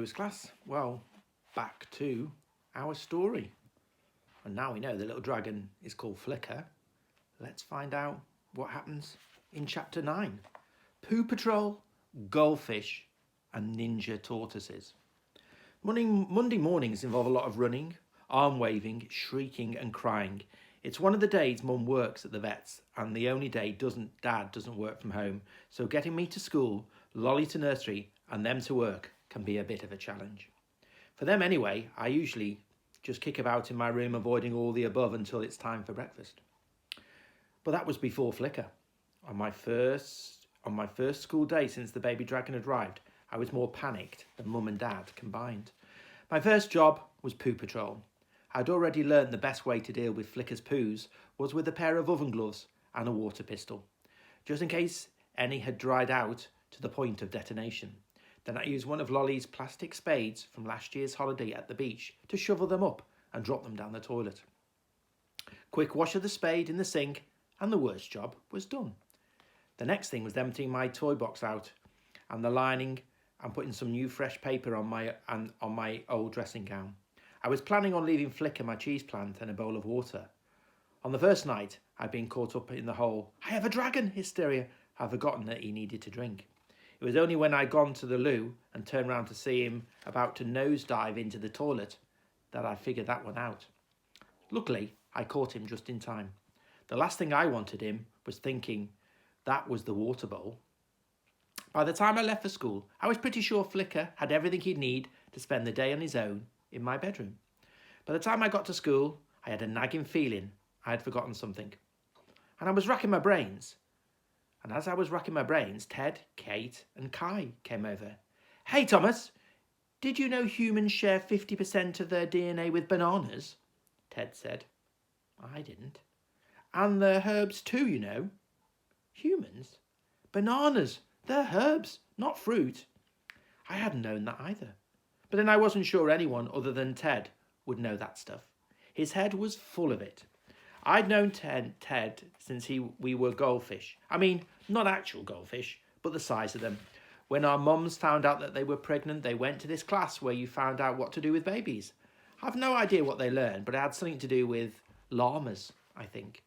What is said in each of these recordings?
Lewis class. Well, back to our story. And now we know the little dragon is called Flicker. Let's find out what happens in chapter 9. Poo Patrol, Goldfish and Ninja Tortoises. Monday mornings involve a lot of running, arm waving, shrieking and crying. It's one of the days Mum works at the vet's and the only day Dad doesn't work from home. So getting me to school, Lolly to nursery and them to work can be a bit of a challenge. For them anyway, I usually just kick about in my room avoiding all the above until it's time for breakfast. But that was before Flicker. On my first school day since the baby dragon had arrived, I was more panicked than Mum and Dad combined. My first job was Poo Patrol. I'd already learned the best way to deal with Flicker's poos was with a pair of oven gloves and a water pistol, just in case any had dried out to the point of detonation. Then I used one of Lolly's plastic spades from last year's holiday at the beach to shovel them up and drop them down the toilet. Quick wash of the spade in the sink and the worst job was done. The next thing was emptying my toy box out and the lining and putting some new fresh paper on my old dressing gown. I was planning on leaving Flicker my cheese plant and a bowl of water. On the first night, I'd been caught up in the whole "I have a dragon" hysteria. I'd forgotten that he needed to drink. It was only when I'd gone to the loo and turned round to see him about to nosedive into the toilet that I figured that one out. Luckily, I caught him just in time. The last thing I wanted him was thinking that was the water bowl. By the time I left for school, I was pretty sure Flicker had everything he'd need to spend the day on his own in my bedroom. By the time I got to school, I had a nagging feeling I had forgotten something. And I was racking my brains. And as I was racking my brains, Ted, Kate and Kai came over. "Hey Thomas, did you know humans share 50% of their DNA with bananas?" Ted said. I didn't. "And they're herbs too, you know." "Humans? Bananas, they're herbs, not fruit." I hadn't known that either. But then I wasn't sure anyone other than Ted would know that stuff. His head was full of it. I'd known Ted since we were goldfish. I mean, not actual goldfish, but the size of them. When our mums found out that they were pregnant, they went to this class where you found out what to do with babies. I've no idea what they learned, but it had something to do with llamas, I think.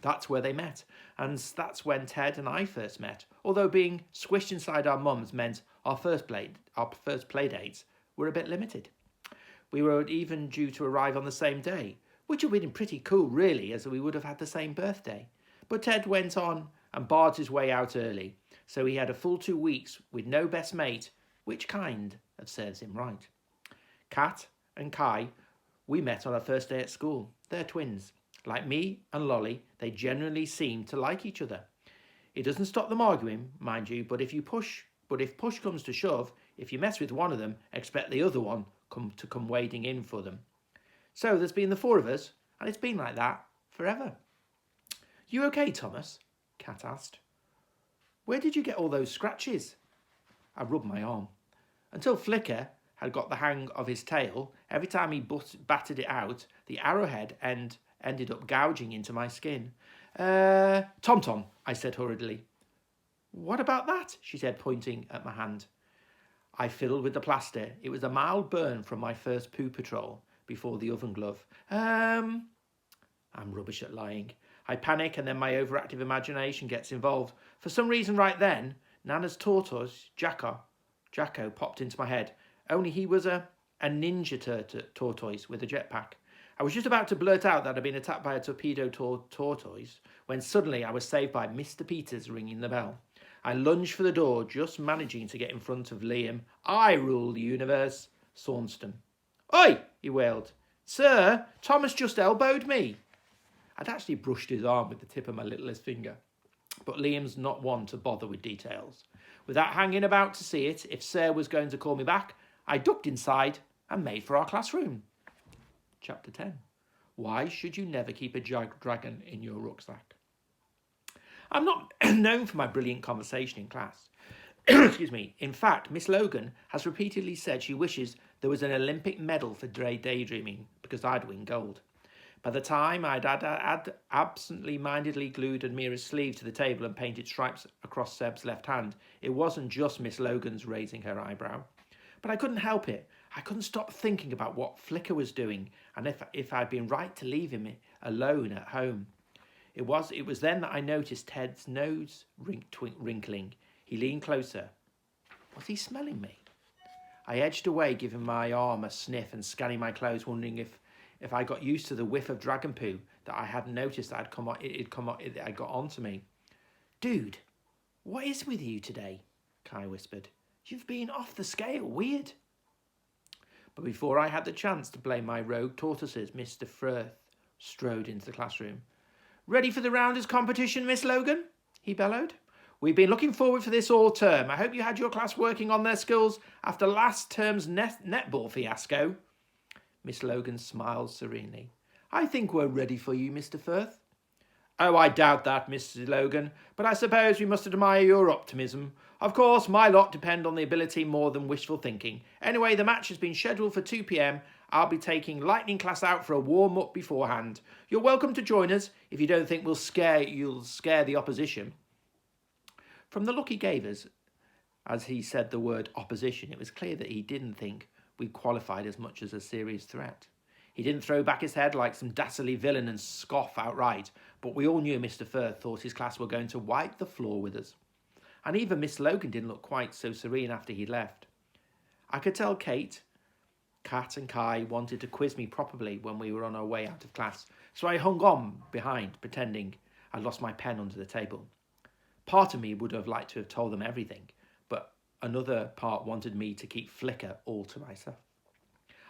That's where they met, and that's when Ted and I first met, although being squished inside our mums meant our first play dates were a bit limited. We were even due to arrive on the same day, which would have been pretty cool really, as we would have had the same birthday. But Ted went on and barred his way out early, so he had a full 2 weeks with no best mate, which kind of serves him right. Kat and Kai, we met on our first day at school. They're twins. Like me and Lolly, they generally seem to like each other. It doesn't stop them arguing, mind you, but if push comes to shove, if you mess with one of them, expect the other one to come wading in for them. So there's been the four of us, and it's been like that forever. "You okay, Thomas?" Kat asked. "Where did you get all those scratches?" I rubbed my arm. Until Flicker had got the hang of his tail, every time he batted it out, the arrowhead ended up gouging into my skin. Tom, I said hurriedly. "What about that?" she said, pointing at my hand. I fiddled with the plaster. It was a mild burn from my first Poo Patrol before the oven glove. I'm rubbish at lying. I panic and then my overactive imagination gets involved. For some reason right then, Nana's tortoise, Jacko, popped into my head. Only he was a ninja tortoise with a jetpack. I was just about to blurt out that I'd been attacked by a torpedo tortoise when suddenly I was saved by Mr. Peters ringing the bell. I lunged for the door, just managing to get in front of Liam. "I rule the universe," Saunston. "Oi!" he wailed. "Sir, Thomas just elbowed me." I'd actually brushed his arm with the tip of my littlest finger. But Liam's not one to bother with details. Without hanging about to see it, if Sir was going to call me back, I ducked inside and made for our classroom. Chapter 10. Why should you never keep a dragon in your rucksack? I'm not known for my brilliant conversation in class. Excuse me. In fact, Miss Logan has repeatedly said she wishes there was an Olympic medal for daydreaming because I'd win gold. By the time I'd absently-mindedly glued Admira's sleeve to the table and painted stripes across Seb's left hand, it wasn't just Miss Logan's raising her eyebrow. But I couldn't help it. I couldn't stop thinking about what Flicker was doing and if I'd been right to leave him alone at home. It was then that I noticed Ted's nose wrinkling. He leaned closer. Was he smelling me? I edged away, giving my arm a sniff and scanning my clothes, wondering if I got used to the whiff of dragon poo that I hadn't noticed that had got onto me. Dude, what is with you today? Kai whispered. You've been off the scale. Weird. But before I had the chance to blame my rogue tortoises, Mr. Firth strode into the classroom. Ready for the rounders competition, Miss Logan? He bellowed. We've been looking forward for this all term. I hope you had your class working on their skills after last term's netball fiasco. Miss Logan smiled serenely. I think we're ready for you, Mr. Firth. Oh, I doubt that, Mrs. Logan, but I suppose we must admire your optimism. Of course, my lot depend on the ability more than wishful thinking. Anyway, the match has been scheduled for 2 p.m. I'll be taking Lightning class out for a warm-up beforehand. You're welcome to join us if you don't think you'll scare the opposition. From the look he gave us, as he said the word opposition, it was clear that he didn't think we qualified as much as a serious threat. He didn't throw back his head like some dastardly villain and scoff outright, but we all knew Mr. Firth thought his class were going to wipe the floor with us. And even Miss Logan didn't look quite so serene after he left. I could tell Kate, Kat and Kai wanted to quiz me properly when we were on our way out of class, so I hung on behind, pretending I'd lost my pen under the table. Part of me would have liked to have told them everything, but another part wanted me to keep Flicker all to myself.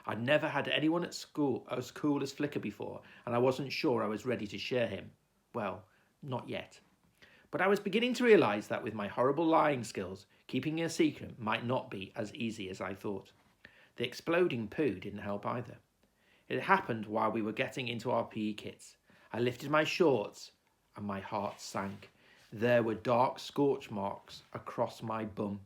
I'd never had anyone at school as cool as Flicker before, and I wasn't sure I was ready to share him. Well, not yet. But I was beginning to realise that with my horrible lying skills, keeping a secret might not be as easy as I thought. The exploding poo didn't help either. It happened while we were getting into our PE kits. I lifted my shorts and my heart sank. There were dark scorch marks across my bum.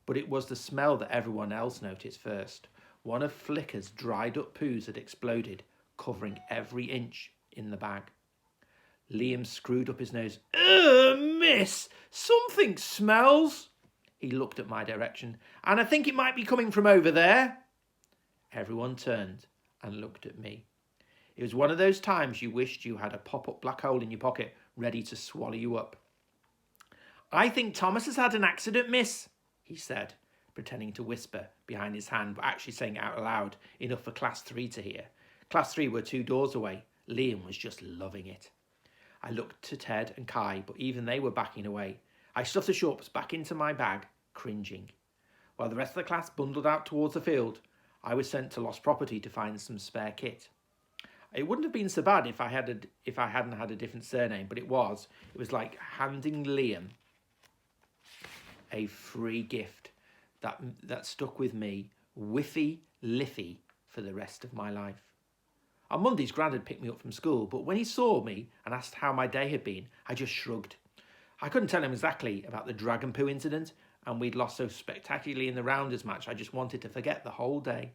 But it was the smell that everyone else noticed first. One of Flicker's dried up poos had exploded, covering every inch in the bag. Liam screwed up his nose. Miss, something smells. He looked at my direction. And I think it might be coming from over there. Everyone turned and looked at me. It was one of those times you wished you had a pop-up black hole in your pocket ready to swallow you up. I think Thomas has had an accident, miss, he said, pretending to whisper behind his hand, but actually saying it out loud, enough for Class 3 to hear. Class 3 were 2 doors away. Liam was just loving it. I looked to Ted and Kai, but even they were backing away. I stuffed the shorts back into my bag, cringing. While the rest of the class bundled out towards the field, I was sent to Lost Property to find some spare kit. It wouldn't have been so bad if I hadn't had a different surname, but it was like handing Liam a free gift that stuck with me, whiffy liffy, for the rest of my life. On Mondays, Grant had picked me up from school, but when he saw me and asked how my day had been, I just shrugged. I couldn't tell him exactly about the dragon poo incident, and we'd lost so spectacularly in the rounders match, I just wanted to forget the whole day.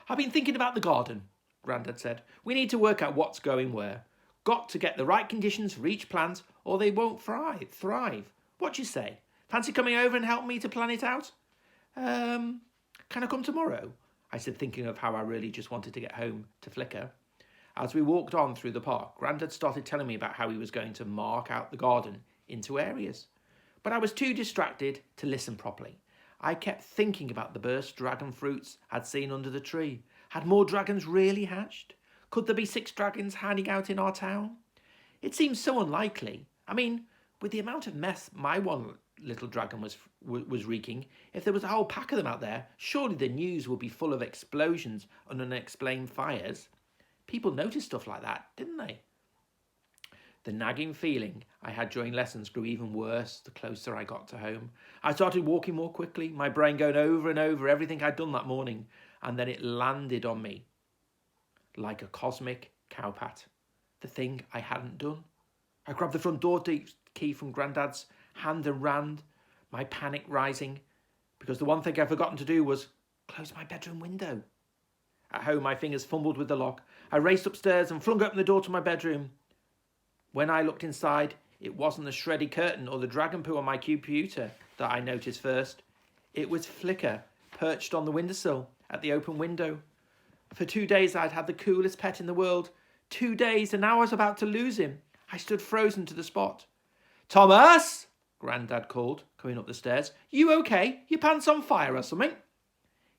I've been thinking about the garden, Grandad said. We need to work out what's going where. Got to get the right conditions for each plant, or they won't thrive. What do you say? Fancy coming over and help me to plan it out? Can I come tomorrow? I said, thinking of how I really just wanted to get home to Flicker. As we walked on through the park, Grandad started telling me about how he was going to mark out the garden into areas. But I was too distracted to listen properly. I kept thinking about the burst dragon fruits I'd seen under the tree. Had more dragons really hatched? Could there be 6 dragons hiding out in our town? It seemed so unlikely. I mean, with the amount of mess my one little dragon was wreaking, if there was a whole pack of them out there, surely the news would be full of explosions and unexplained fires. People noticed stuff like that, didn't they? The nagging feeling I had during lessons grew even worse the closer I got to home. I started walking more quickly, my brain going over and over everything I'd done that morning, and then it landed on me like a cosmic cowpat. The thing I hadn't done. I grabbed the front door key from Grandad's hand and ran, my panic rising, because the one thing I'd forgotten to do was close my bedroom window. At home, my fingers fumbled with the lock. I raced upstairs and flung open the door to my bedroom. When I looked inside, it wasn't the shreddy curtain or the dragon poo on my computer that I noticed first. It was Flicker, perched on the windowsill at the open window. For 2 days I'd had the coolest pet in the world. 2 days, and now I was about to lose him. I stood frozen to the spot. "Thomas!" Grandad called, coming up the stairs. "You okay? Your pants on fire or something?"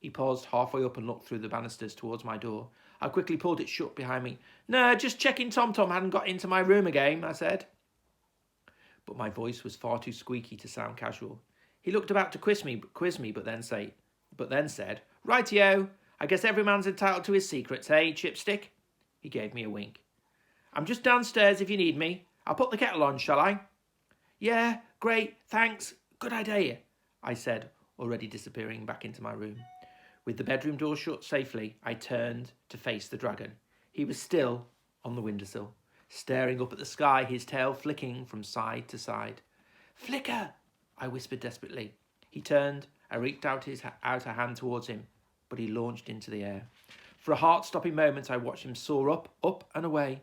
He paused halfway up and looked through the banisters towards my door. I quickly pulled it shut behind me. "No, just checking Tom hadn't got into my room again," I said. But my voice was far too squeaky to sound casual. He looked about to quiz me, but then said, "Rightio, I guess every man's entitled to his secrets, hey, Chipstick?" He gave me a wink. "I'm just downstairs if you need me. I'll put the kettle on, shall I?" "Yeah, great, thanks. Good idea," I said, already disappearing back into my room. With the bedroom door shut safely, I turned to face the dragon. He was still on the windowsill, staring up at the sky, his tail flicking from side to side. "Flicker!" I whispered desperately. He turned. I reached out a hand towards him, but he launched into the air. For a heart-stopping moment, I watched him soar up and away.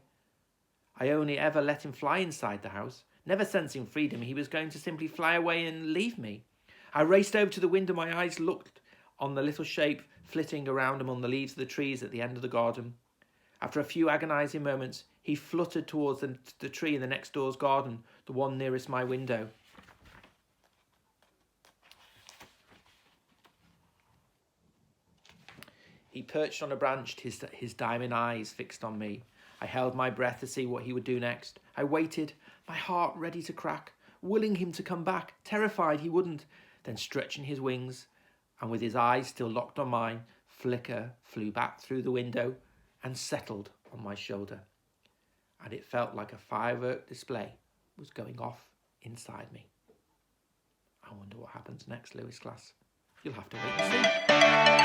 I only ever let him fly inside the house. Never sensing freedom, he was going to simply fly away and leave me. I raced over to the window. My eyes looked on the little shape flitting around among the leaves of the trees at the end of the garden. After a few agonizing moments, he fluttered towards the tree in the next door's garden, the one nearest my window. He perched on a branch, his diamond eyes fixed on me. I held my breath to see what he would do next. I waited, my heart ready to crack, willing him to come back, terrified he wouldn't. Then stretching his wings, and with his eyes still locked on mine, Flicker flew back through the window and settled on my shoulder. And it felt like a firework display was going off inside me. I wonder what happens next, Lewis class. You'll have to wait and see.